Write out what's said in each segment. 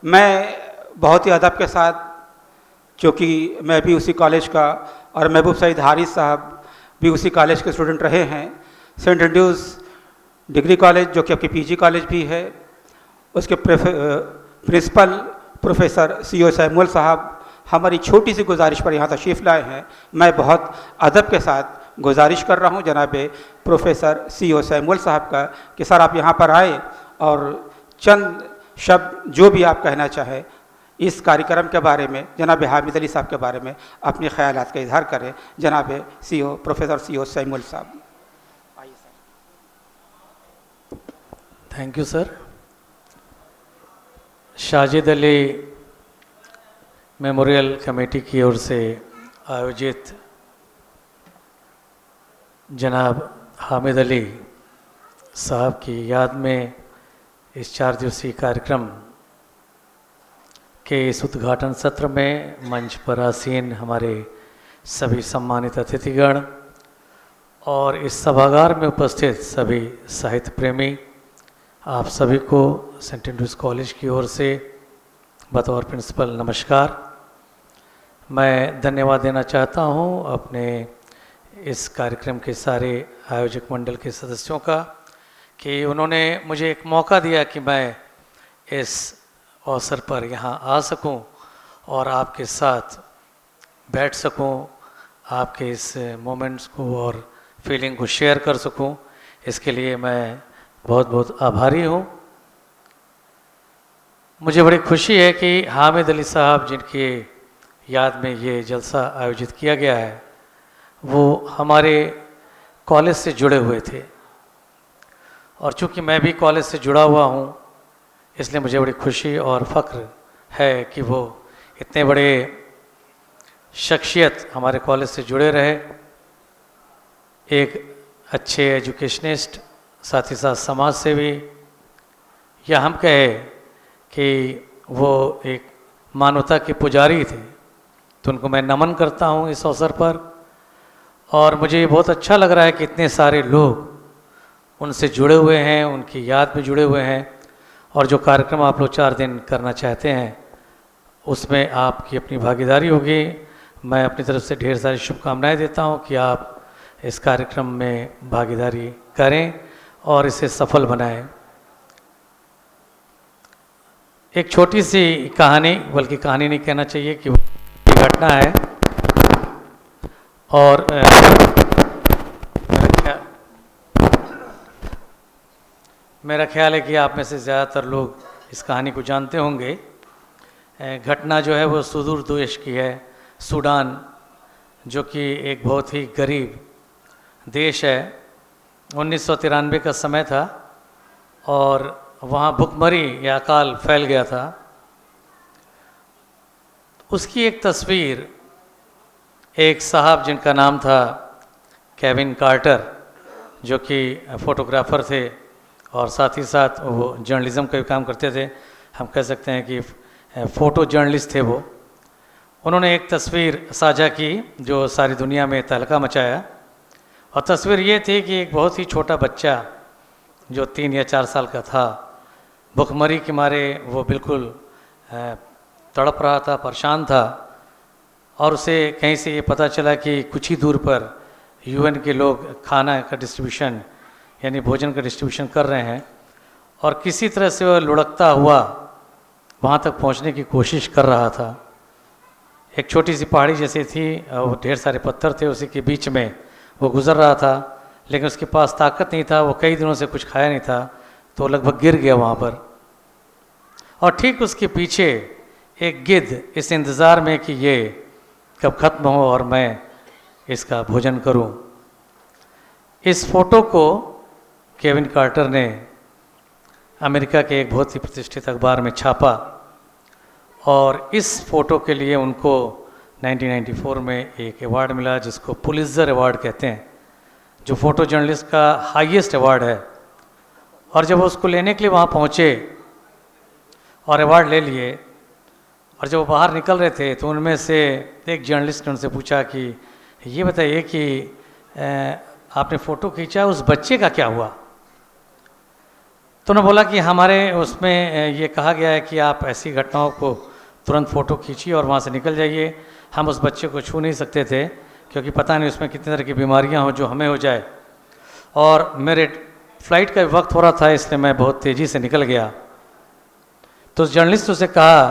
मैं बहुत ही अदब के साथ, क्योंकि मैं भी उसी कॉलेज का और महबूब सईद हारिस साहब भी उसी कॉलेज के स्टूडेंट रहे हैं, सेंट एंड्रूज डिग्री कॉलेज जो कि आपकी पीजी कॉलेज भी है, उसके प्रिंसिपल प्रोफेसर सीओ सैमुअल साहब हमारी छोटी सी गुजारिश पर यहाँ तशरीफ़ लाए हैं। मैं बहुत अदब के साथ गुजारिश कर रहा हूँ जनाब प्रोफेसर सीओ सैमुअल साहब का कि सर आप यहाँ पर आए और चंद शब्द जो भी आप कहना चाहें इस कार्यक्रम के बारे में, जनाब हामिद अली साहब के बारे में अपने ख्यालात का इजहार करें। जनाब सीओ प्रोफेसर सीओ सैमुअल साहब। आइए sir. Thank you sir. Shajid Ali memorial committee की ओर से आयोजित जनाब हामिद अली साहब की याद में इस 4 दिवसीय कार्यक्रम के इस उद्घाटन सत्र में मंच पर आसीन हमारे सभी सम्मानित अतिथिगण और इस सभागार में उपस्थित सभी साहित्य प्रेमी, आप सभी को सेंट एंड्रूज कॉलेज की ओर से बतौर प्रिंसिपल नमस्कार। मैं धन्यवाद देना चाहता हूं अपने इस कार्यक्रम के सारे आयोजक मंडल के सदस्यों का कि उन्होंने मुझे एक मौका दिया कि मैं इस अवसर पर यहाँ आ सकूं और आपके साथ बैठ सकूं, आपके इस मोमेंट्स को और फीलिंग को शेयर कर सकूं। इसके लिए मैं बहुत बहुत आभारी हूँ। मुझे बड़ी खुशी है कि हामिद अली साहब जिनके याद में ये जलसा आयोजित किया गया है वो हमारे कॉलेज से जुड़े हुए थे और चूँकि मैं भी कॉलेज से जुड़ा हुआ हूँ इसलिए मुझे बड़ी खुशी और फ़ख्र है कि वो इतने बड़े शख्सियत हमारे कॉलेज से जुड़े रहे, एक अच्छे एजुकेशनिस्ट, साथ ही साथ समाज सेवी, या हम कहें कि वो एक मानवता के पुजारी थे। तो उनको मैं नमन करता हूँ इस अवसर पर और मुझे बहुत अच्छा लग रहा है कि इतने सारे लोग उनसे जुड़े हुए हैं, उनकी याद में जुड़े हुए हैं और जो कार्यक्रम आप लोग 4 दिन करना चाहते हैं उसमें आपकी अपनी भागीदारी होगी। मैं अपनी तरफ से ढेर सारी शुभकामनाएं देता हूं कि आप इस कार्यक्रम में भागीदारी करें और इसे सफल बनाएं। एक छोटी सी कहानी, बल्कि कहानी नहीं कहना चाहिए कि घटना है और मेरा ख्याल है कि आप में से ज़्यादातर लोग इस कहानी को जानते होंगे। घटना जो है वो सुदूर देश की है, सूडान, जो कि एक बहुत ही गरीब देश है। 1993 का समय था और वहाँ भुखमरी या अकाल फैल गया था। उसकी एक तस्वीर एक साहब जिनका नाम था केविन कार्टर, जो कि फ़ोटोग्राफ़र थे और साथ ही साथ वो जर्नलिज़म का भी काम करते थे, हम कह सकते हैं कि फ़ोटो जर्नलिस्ट थे वो। उन्होंने एक तस्वीर साझा की जो सारी दुनिया में तहलका मचाया और तस्वीर ये थी कि एक बहुत ही छोटा बच्चा जो 3 या 4 साल का था, भुखमरी के मारे वो बिल्कुल तड़प रहा था, परेशान था और उसे कहीं से ये पता चला कि कुछ ही दूर पर यूएन के लोग खाना का डिस्ट्रीब्यूशन यानी भोजन का डिस्ट्रीब्यूशन कर रहे हैं और किसी तरह से वह लुढ़कता हुआ वहाँ तक पहुँचने की कोशिश कर रहा था। एक छोटी सी पहाड़ी जैसी थी और ढेर सारे पत्थर थे, उसी के बीच में वो गुज़र रहा था, लेकिन उसके पास ताकत नहीं था, वो कई दिनों से कुछ खाया नहीं था, तो लगभग गिर गया वहाँ पर। और ठीक उसके पीछे एक गिद्ध इस इंतज़ार में कि ये कब ख़त्म हो और मैं इसका भोजन करूं। इस फ़ोटो को केविन कार्टर ने अमेरिका के एक बहुत ही प्रतिष्ठित अखबार में छापा और इस फ़ोटो के लिए उनको 1994 में एक अवार्ड मिला जिसको पुलित्ज़र अवार्ड कहते हैं, जो फ़ोटो जर्नलिस्ट का हाईएस्ट अवार्ड है। और जब वो उसको लेने के लिए वहाँ पहुँचे और अवार्ड ले लिए और जब वो बाहर निकल रहे थे तो उनमें से एक जर्नलिस्ट ने उनसे पूछा कि ये बताइए कि आपने फ़ोटो खींचा, उस बच्चे का क्या हुआ? तो उन्होंने बोला कि हमारे उसमें ये कहा गया है कि आप ऐसी घटनाओं को तुरंत फ़ोटो खींचिए और वहाँ से निकल जाइए। हम उस बच्चे को छू नहीं सकते थे क्योंकि पता नहीं उसमें कितनी तरह की बीमारियाँ हों जो हमें हो जाए, और मेरे फ्लाइट का वक्त हो रहा था, इसलिए मैं बहुत तेज़ी से निकल गया। तो उस जर्नलिस्ट से कहा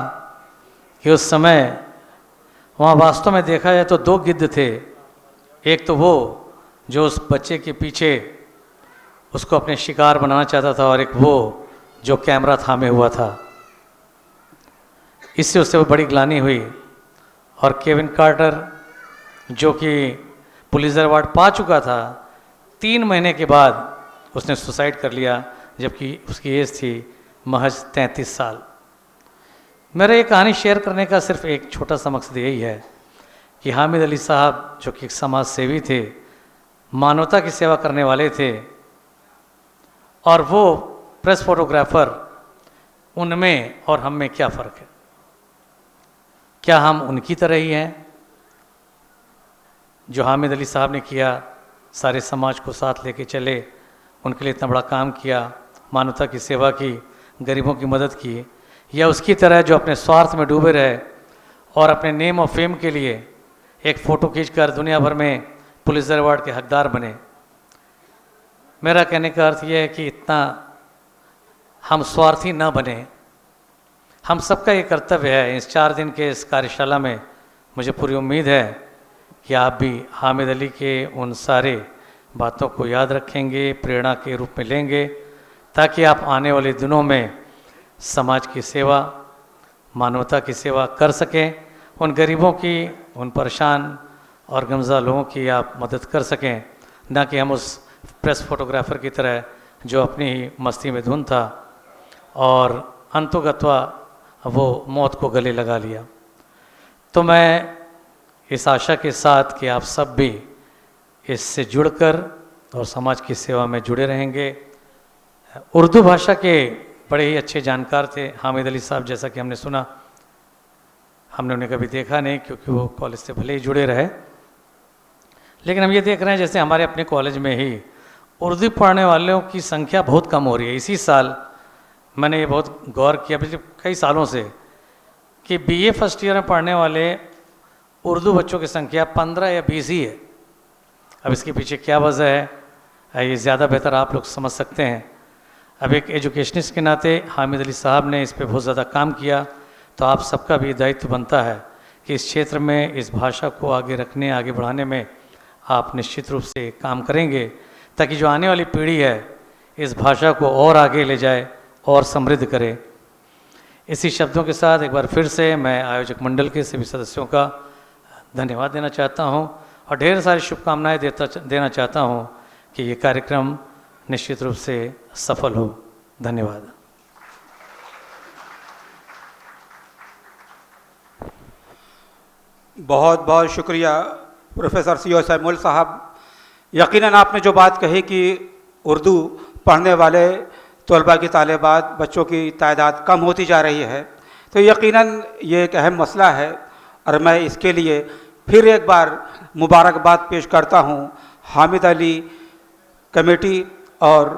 कि उस समय वहाँ वास्तव में देखा जाए तो 2 गिद्ध थे। एक तो वो जो उस बच्चे के पीछे उसको अपने शिकार बनाना चाहता था, और एक वो जो कैमरा थामे हुआ था। इससे उससे बड़ी ग्लानि हुई, और केविन कार्टर जो कि पुलित्ज़र अवार्ड पा चुका था, 3 महीने के बाद उसने सुसाइड कर लिया, जबकि उसकी एज थी महज 33 साल। मेरा ये कहानी शेयर करने का सिर्फ एक छोटा सा मकसद यही है कि हामिद अली साहब जो कि एक समाज सेवी थे, मानवता की सेवा करने वाले थे, और वो प्रेस फोटोग्राफर, उनमें और हम में क्या फ़र्क है? क्या हम उनकी तरह ही हैं? जो हामिद अली साहब ने किया, सारे समाज को साथ लेके चले, उनके लिए इतना बड़ा काम किया, मानवता की सेवा की, गरीबों की मदद की, या उसकी तरह जो अपने स्वार्थ में डूबे रहे और अपने नेम और फेम के लिए एक फ़ोटो खींचकर दुनिया भर में पुलित्ज़र अवार्ड के हकदार बने? मेरा कहने का अर्थ यह है कि इतना हम स्वार्थी न बने। हम सबका ये कर्तव्य है। इस 4 दिन के इस कार्यशाला में मुझे पूरी उम्मीद है कि आप भी हामिद अली के उन सारे बातों को याद रखेंगे, प्रेरणा के रूप में लेंगे, ताकि आप आने वाले दिनों में समाज की सेवा, मानवता की सेवा कर सकें, उन गरीबों की, उन परेशान और गमज़ा लोगों की आप मदद कर सकें, ना कि हम उस प्रेस फोटोग्राफर की तरह जो अपनी ही मस्ती में धुन था और अंतोगत्वा वो मौत को गले लगा लिया। तो मैं इस आशा के साथ कि आप सब भी इससे जुड़कर और समाज की सेवा में जुड़े रहेंगे। उर्दू भाषा के बड़े ही अच्छे जानकार थे हामिद अली साहब, जैसा कि हमने सुना। हमने उन्हें कभी देखा नहीं क्योंकि वो कॉलेज से भले ही जुड़े रहे, लेकिन हम ये देख रहे हैं जैसे हमारे अपने कॉलेज में ही उर्दू पढ़ने वालों की संख्या बहुत कम हो रही है। इसी साल मैंने ये बहुत गौर किया पिछले कई सालों से कि BA फर्स्ट ईयर में पढ़ने वाले उर्दू बच्चों की संख्या 15 या 20 ही है। अब इसके पीछे क्या वजह है, ये ज़्यादा बेहतर आप लोग समझ सकते हैं। अब एक एजुकेशनिस्ट के नाते हामिद अली साहब ने इस पे बहुत ज़्यादा काम किया, तो आप सबका भी दायित्व बनता है कि इस क्षेत्र में इस भाषा को आगे रखने, आगे बढ़ाने में आप निश्चित रूप से काम करेंगे, ताकि जो आने वाली पीढ़ी है इस भाषा को और आगे ले जाए और समृद्ध करे। इसी शब्दों के साथ एक बार फिर से मैं आयोजक मंडल के सभी सदस्यों का धन्यवाद देना चाहता हूं और ढेर सारी शुभकामनाएं देना चाहता हूं कि ये कार्यक्रम निश्चित रूप से सफल हो। धन्यवाद। बहुत बहुत शुक्रिया प्रोफेसर CO सैमुअल साहब। यकीनन आपने जो बात कही कि उर्दू पढ़ने वाले तलबा की तालिबात, बच्चों की तादाद कम होती जा रही है, तो यकीनन ये एक अहम मसला है, और मैं इसके लिए फिर एक बार मुबारकबाद पेश करता हूँ हामिद अली कमेटी और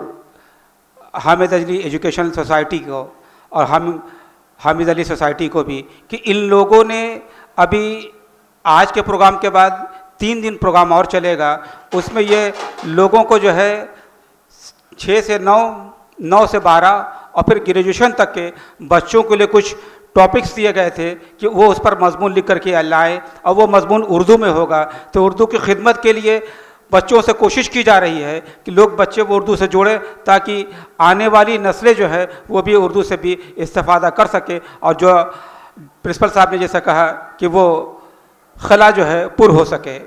हामिद अली एजुकेशनल सोसाइटी को और हामिद अली सोसाइटी को भी, कि इन लोगों ने अभी आज के प्रोग्राम के बाद 3 दिन प्रोग्राम और चलेगा, उसमें ये लोगों को जो है 6 से 9, 9 से 12 और फिर ग्रेजुएशन तक के बच्चों के लिए कुछ टॉपिक्स दिए गए थे कि वो उस पर मजमून लिख करके लाएँ, और वो मजमून उर्दू में होगा। तो उर्दू की खिदमत के लिए बच्चों से कोशिश की जा रही है कि लोग बच्चे वो उर्दू से जोड़ें, ताकि आने वाली नस्लें जो है वो भी उर्दू से भी इस्तेफादा कर सके, और जो प्रिंसिपल साहब ने जैसा कहा कि वो खला जो है पुर हो सके।